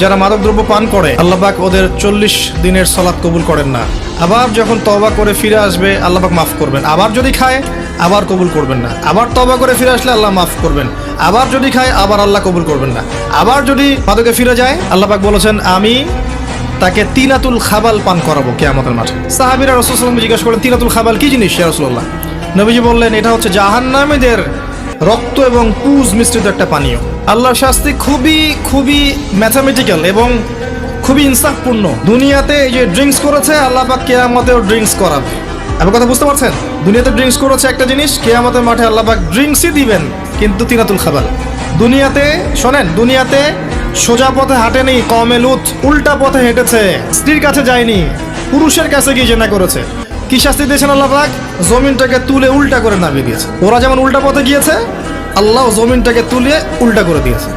যারা মাদকদ্রব্য পান করে আল্লাহ পাক ওদের 40 দিনের সালাত কবুল করেন না। আবার যখন তওবা করে ফিরে আসবে আল্লাহ পাক মাফ করবেন। আবার যদি খায় আবার কবুল করবেন না। আবার তওবা করে ফিরে আসলে আল্লাহ মাফ করবেন। আবার যদি খায় আবার আল্লাহ কবুল করবেন না। আবার যদি মাদকে ফিরে যায় আল্লাহ পাক বলেছেন আমি তাকে তিনাতুল খাবাল পান করাবো কিয়ামতের মাঠে। সাহাবীরা রাসূল সাল্লাল্লাহু আলাইহি ওয়াসাল্লাম জিজ্ঞাসা করেন তিনাতুল খাবাল কি জিনিস ইয়া রাসূলুল্লাহ? নবীজি বললেন এটা হচ্ছে জাহান্নামীদের রক্ত এবং পুজ মিশ্রিত একটা পানীয়। আল্লাহর শাস্তি খুবই খুবই ম্যাথামেটিক্যাল এবং খুবই ইনসাফপূর্ণ। দুনিয়াতে এই যে ড্রিঙ্কস করেছে আল্লাহ পাক কিয়ামতেও ড্রিঙ্কস করাবে। আপনি কথা বুঝতে পারছেন? দুনিয়াতে ড্রিঙ্কস করেছে একটা জিনিস, কিয়ামতের মাঠে আল্লাহ পাক ড্রিঙ্কসই দিবেন কিন্তু তিনাতুল খাবাল। দুনিয়াতে শোনেন, দুনিয়াতে সোজা পথে হাঁটেনি কওমে লূত, উল্টা পথে হেঁটেছে, স্ত্রীর কাছে যায়নি, পুরুষের কাছে গিয়ে জেনা করেছে। কি শাস্তি দিয়েছেন আল্লাহ পাক? জমিনটাকে তুলে উল্টা করে নামিয়ে দিয়েছে। ওরা যেমন উল্টা পথে গিয়েছে আল্লাহ জমিনটাকে তুলে উল্টা করে দিয়েছে।